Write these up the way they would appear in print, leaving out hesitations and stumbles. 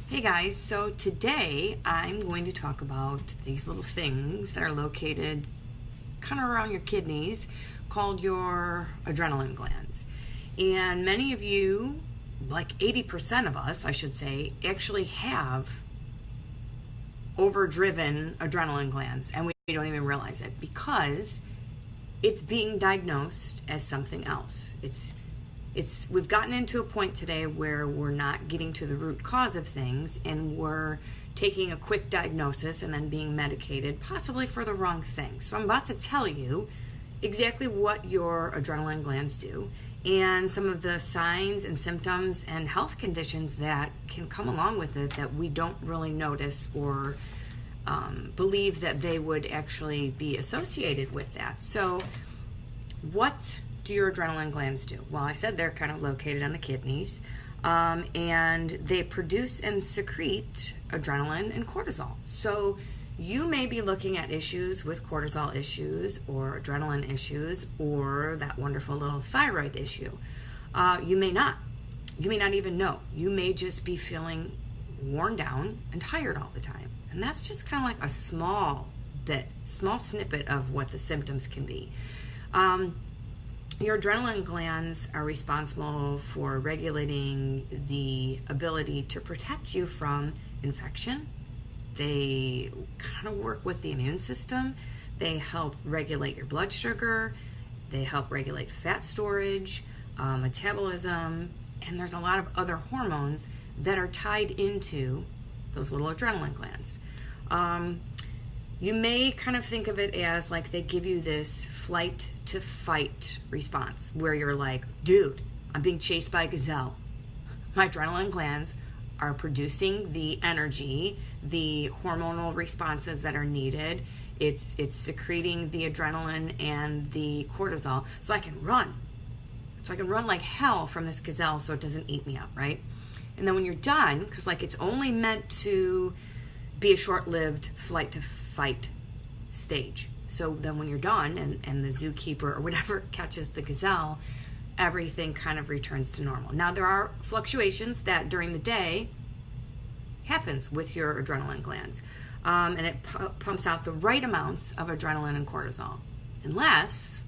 Hey guys, so today I'm going to talk about these little things that are located kind of around your kidneys called your adrenal glands. And many of you, like 80% of us, I should say, actually have overdriven adrenal glands, and we don't even realize it because it's being diagnosed as something else. We've gotten into a point today where we're not getting to the root cause of things, and we're taking a quick diagnosis and then being medicated, possibly for the wrong thing. So I'm about to tell you exactly what your adrenal glands do and some of the signs and symptoms and health conditions that can come along with it that we don't really notice or believe that they would actually be associated with that. So what do your adrenal glands do? Well, I said they're kind of located on the kidneys, and they produce and secrete adrenaline and cortisol. So you may be looking at issues with cortisol issues or adrenaline issues or that wonderful little thyroid issue. You may not. You may not even know. You may just be feeling worn down and tired all the time. And that's just kind of like a small snippet of what the symptoms can be. Your adrenal glands are responsible for regulating the ability to protect you from infection. They kind of work with the immune system. They help regulate your blood sugar. They help regulate fat storage, metabolism, and there's a lot of other hormones that are tied into those little adrenal glands. You may kind of think of it as like they give you this flight to fight response where you're like, dude, I'm being chased by a gazelle. My adrenal glands are producing the energy, the hormonal responses that are needed. It's secreting the adrenaline and the cortisol so I can run. So I can run like hell from this gazelle so it doesn't eat me up, right? And then when you're done, because like it's only meant to be a short-lived flight to fight stage. So then when you're done and the zookeeper or whatever catches the gazelle, everything kind of returns to normal. Now there are fluctuations that during the day happens with your adrenal glands. And it pumps out the right amounts of adrenaline and cortisol. Unless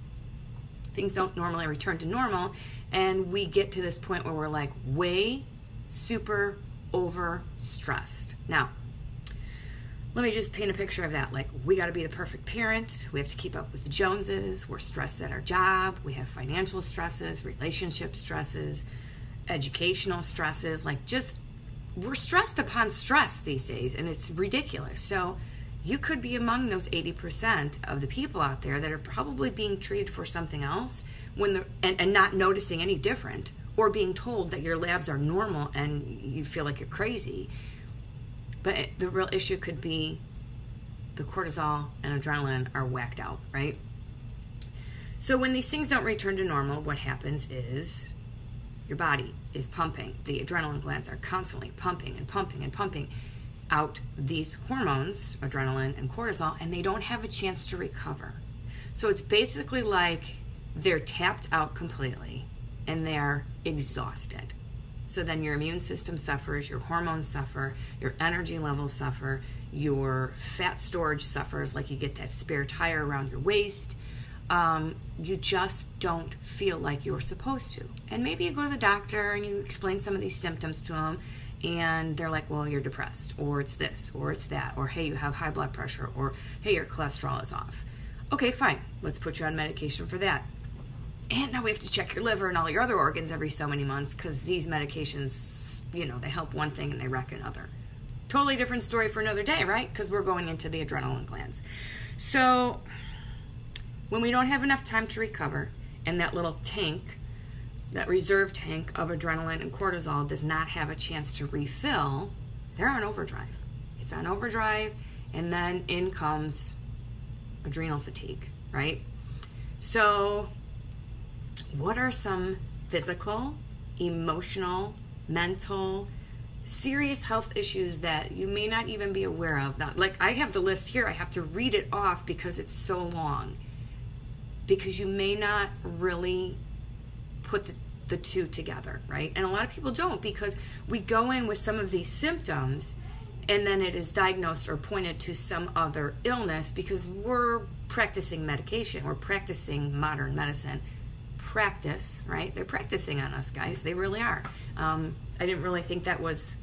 things don't normally return to normal and we get to this point where we're like way super overstressed. Now, let me just paint a picture of that. Like, we got to be the perfect parent. We have to keep up with the Joneses. We're stressed at our job. We have financial stresses, relationship stresses, educational stresses. Like, just, we're stressed upon stress these days, and it's ridiculous. So you could be among those 80% of the people out there that are probably being treated for something else and not noticing any different, or being told that your labs are normal and you feel like you're crazy. But the real issue could be the cortisol and adrenaline are whacked out, right? So when these things don't return to normal, what happens is your body is pumping. The adrenal glands are constantly pumping and pumping and pumping out these hormones, adrenaline and cortisol, and they don't have a chance to recover. So it's basically like they're tapped out completely and they're exhausted. So then your immune system suffers, your hormones suffer, your energy levels suffer, your fat storage suffers, like you get that spare tire around your waist. You just don't feel like you're supposed to. And maybe you go to the doctor and you explain some of these symptoms to them, and they're like, well, you're depressed, or it's this, or it's that, or hey, you have high blood pressure, or hey, your cholesterol is off. Okay, fine, let's put you on medication for that. And now we have to check your liver and all your other organs every so many months because these medications, they help one thing and they wreck another. Totally different story for another day, right? Because we're going into the adrenal glands. So when we don't have enough time to recover and that little tank, that reserve tank of adrenaline and cortisol does not have a chance to refill, they're on overdrive. It's on overdrive, and then in comes adrenal fatigue, right? So what are some physical, emotional, mental, serious health issues that you may not even be aware of? Now, like, I have the list here. I have to read it off because it's so long. Because you may not really put the two together, right? And a lot of people don't, because we go in with some of these symptoms and then it is diagnosed or pointed to some other illness because we're practicing medication. We're practicing modern medicine. Practice, right? They're practicing on us, guys. They really are. I didn't really think that was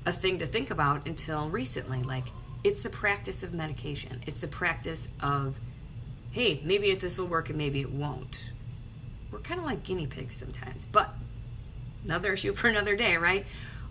a thing to think about until recently. Like, it's the practice of medication. It's the practice of, hey, maybe this will work and maybe it won't. We're kind of like guinea pigs sometimes, but another issue for another day, right?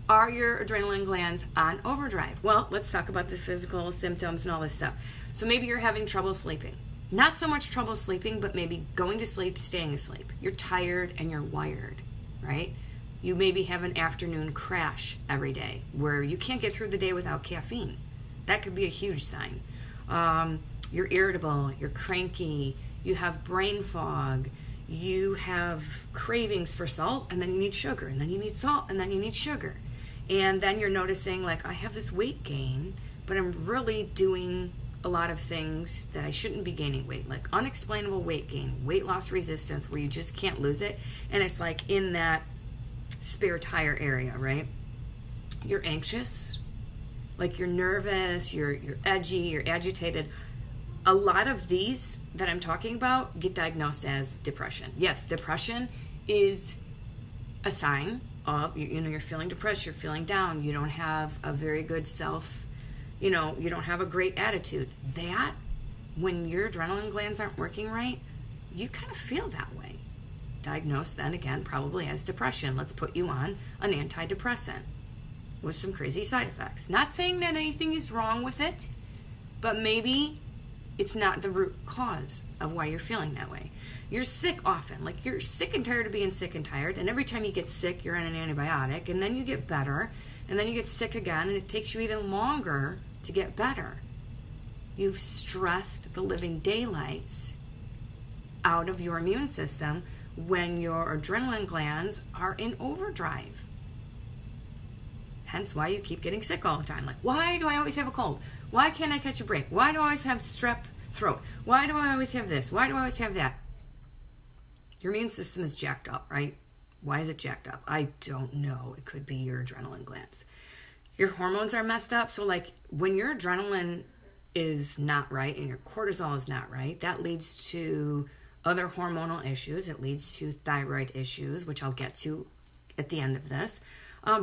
Are your adrenal glands on overdrive? Well, let's talk about the physical symptoms and all this stuff. So maybe you're having trouble sleeping. Not so much trouble sleeping, but maybe going to sleep, staying asleep. You're tired and you're wired, right? You maybe have an afternoon crash every day where you can't get through the day without caffeine. That could be a huge sign. You're irritable, you're cranky, you have brain fog, you have cravings for salt, and then you need sugar, and then you need salt, and then you need sugar. And then you're noticing, like, I have this weight gain, but I'm really doing a lot of things that I shouldn't be gaining weight, like unexplainable weight gain, weight loss resistance, where you just can't lose it. And it's like in that spare tire area, right? You're anxious, like you're nervous, you're edgy, you're agitated. A lot of these that I'm talking about get diagnosed as depression. Yes, depression is a sign of, you're feeling depressed, you're feeling down, you don't have a very good self, you don't have a great attitude. That, when your adrenal glands aren't working right, you kind of feel that way. Diagnosed then again probably as depression. Let's put you on an antidepressant with some crazy side effects. Not saying that anything is wrong with it, but maybe it's not the root cause of why you're feeling that way. You're sick often. Like, you're sick and tired of being sick and tired, and every time you get sick, you're on an antibiotic, and then you get better, and then you get sick again, and it takes you even longer to get better. You've stressed the living daylights out of your immune system when your adrenal glands are in overdrive. Hence why you keep getting sick all the time. Like, why do I always have a cold? Why can't I catch a break? Why do I always have strep throat? Why do I always have this? Why do I always have that? Your immune system is jacked up, right? Why is it jacked up? I don't know. It could be your adrenal glands. Your hormones are messed up. So, like, when your adrenaline is not right and your cortisol is not right, that leads to other hormonal issues. It leads to thyroid issues, which I'll get to at the end of this.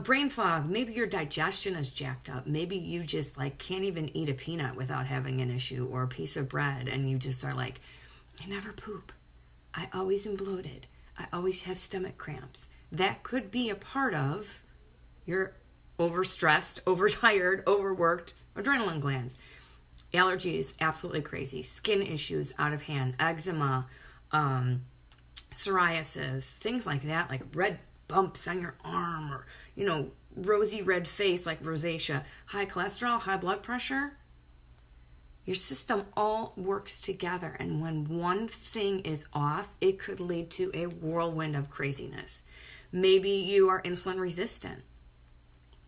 Brain fog. Maybe your digestion is jacked up. Maybe you just, like, can't even eat a peanut without having an issue, or a piece of bread, and you just are like, I never poop. I always am bloated. I always have stomach cramps. That could be a part of your overstressed, overtired, overworked adrenal glands. Allergies, absolutely crazy. Skin issues out of hand. Eczema, psoriasis, things like that, like red bumps on your arm, or, rosy red face like rosacea. High cholesterol, high blood pressure. Your system all works together, and when one thing is off, it could lead to a whirlwind of craziness. Maybe you are insulin resistant.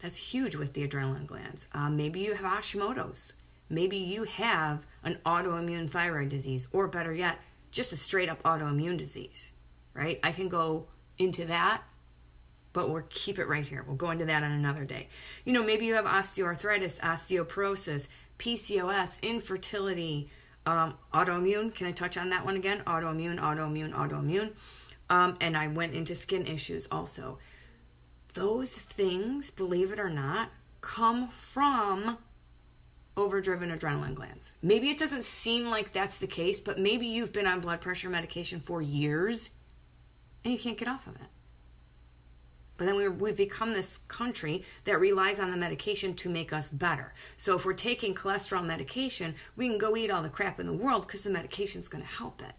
That's huge with the adrenal glands. Maybe you have Hashimoto's. Maybe you have an autoimmune thyroid disease, or better yet, just a straight up autoimmune disease, right? I can go into that, but we'll keep it right here. We'll go into that on another day. Maybe you have osteoarthritis, osteoporosis, PCOS, infertility, autoimmune. Can I touch on that one again? Autoimmune. And I went into skin issues also. Those things, believe it or not, come from overdriven adrenal glands. Maybe it doesn't seem like that's the case, but maybe you've been on blood pressure medication for years and you can't get off of it. But then we've become this country that relies on the medication to make us better. So if we're taking cholesterol medication, we can go eat all the crap in the world because the medication's going to help it.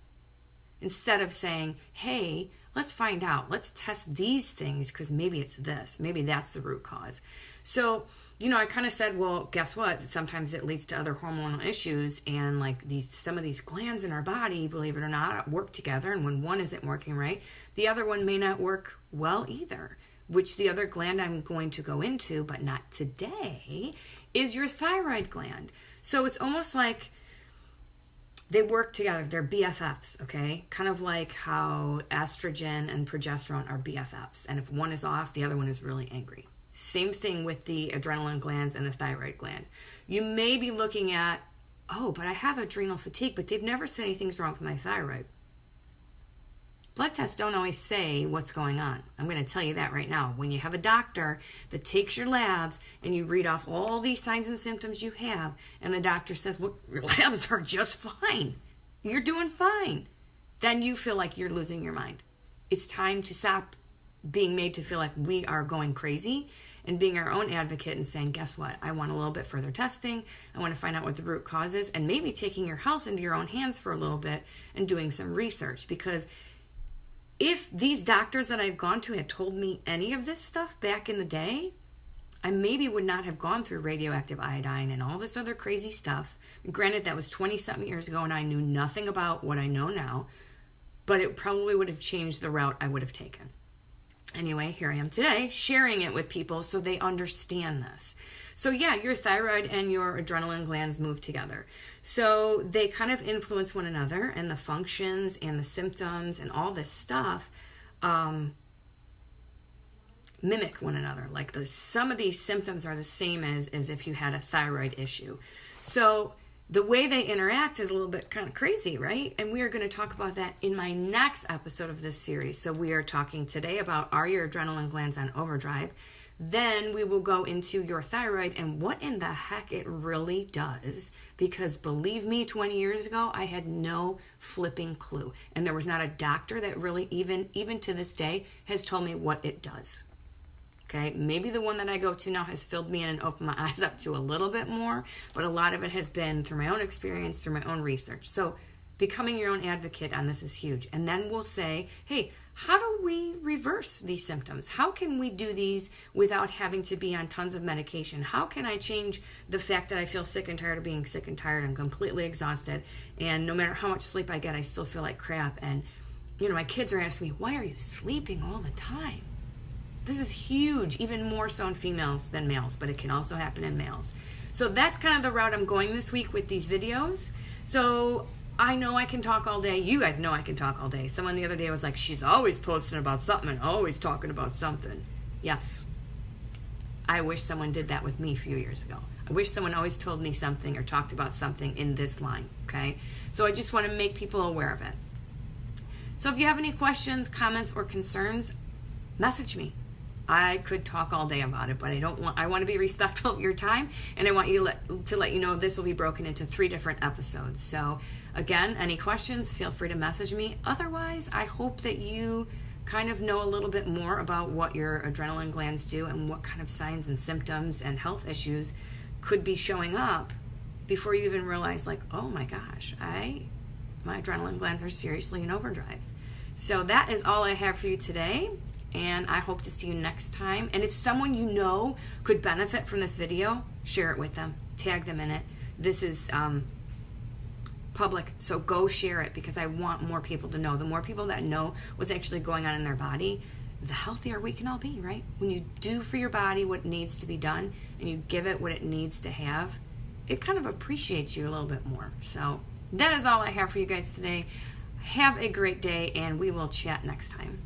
Instead of saying, hey, let's find out. Let's test these things because maybe it's this. Maybe that's the root cause. So, I kind of said, well, guess what? Sometimes it leads to other hormonal issues, and like some of these glands in our body, believe it or not, work together. And when one isn't working right, the other one may not work well either. Which the other gland I'm going to go into, but not today, is your thyroid gland. So it's almost like They work together. They're BFFs, okay? Kind of like how estrogen and progesterone are BFFs. And if one is off, the other one is really angry. Same thing with the adrenal glands and the thyroid glands. You may be looking at, oh, but I have adrenal fatigue, but they've never said anything's wrong with my thyroid. Blood tests don't always say what's going on. I'm going to tell you that right now. When you have a doctor that takes your labs and you read off all these signs and symptoms you have, and the doctor says, well, your labs are just fine. You're doing fine. Then you feel like you're losing your mind. It's time to stop being made to feel like we are going crazy and being our own advocate and saying, guess what? I want a little bit further testing. I want to find out what the root cause is, and maybe taking your health into your own hands for a little bit and doing some research. Because if these doctors that I've gone to had told me any of this stuff back in the day, I maybe would not have gone through radioactive iodine and all this other crazy stuff. Granted, that was 20-something years ago, and I knew nothing about what I know now, but it probably would have changed the route I would have taken. Anyway, here I am today, sharing it with people so they understand this. So yeah, your thyroid and your adrenal glands move together. So they kind of influence one another, and the functions and the symptoms and all this stuff mimic one another. Like some of these symptoms are the same as if you had a thyroid issue. So the way they interact is a little bit kind of crazy, right? And we are going to talk about that in my next episode of this series. So we are talking today about, are your adrenal glands on overdrive? Then we will go into your thyroid and what in the heck it really does. Because believe me, 20 years ago, I had no flipping clue. And there was not a doctor that really, even to this day, has told me what it does. Okay, maybe the one that I go to now has filled me in and opened my eyes up to a little bit more, but a lot of it has been through my own experience, through my own research. So becoming your own advocate on this is huge. And then we'll say, hey, how do we reverse these symptoms? How can we do these without having to be on tons of medication? How can I change the fact that I feel sick and tired of being sick and tired? I'm completely exhausted. And no matter how much sleep I get, I still feel like crap. And, my kids are asking me, why are you sleeping all the time? This is huge, even more so in females than males, but it can also happen in males. So that's kind of the route I'm going this week with these videos. So I know I can talk all day. You guys know I can talk all day. Someone the other day was like, she's always posting about something and always talking about something. Yes. I wish someone did that with me a few years ago. I wish someone always told me something or talked about something in this line, okay? So I just want to make people aware of it. So if you have any questions, comments, or concerns, message me. I could talk all day about it, but I want to be respectful of your time, and I want you to let you know this will be broken into 3 different episodes. So again, any questions, feel free to message me. Otherwise, I hope that you kind of know a little bit more about what your adrenal glands do and what kind of signs and symptoms and health issues could be showing up before you even realize, like, oh my gosh, my adrenal glands are seriously in overdrive. So that is all I have for you today. And I hope to see you next time. And if someone you know could benefit from this video, share it with them. Tag them in it. This is public, so go share it because I want more people to know. The more people that know what's actually going on in their body, the healthier we can all be, right? When you do for your body what needs to be done and you give it what it needs to have, it kind of appreciates you a little bit more. So that is all I have for you guys today. Have a great day, and we will chat next time.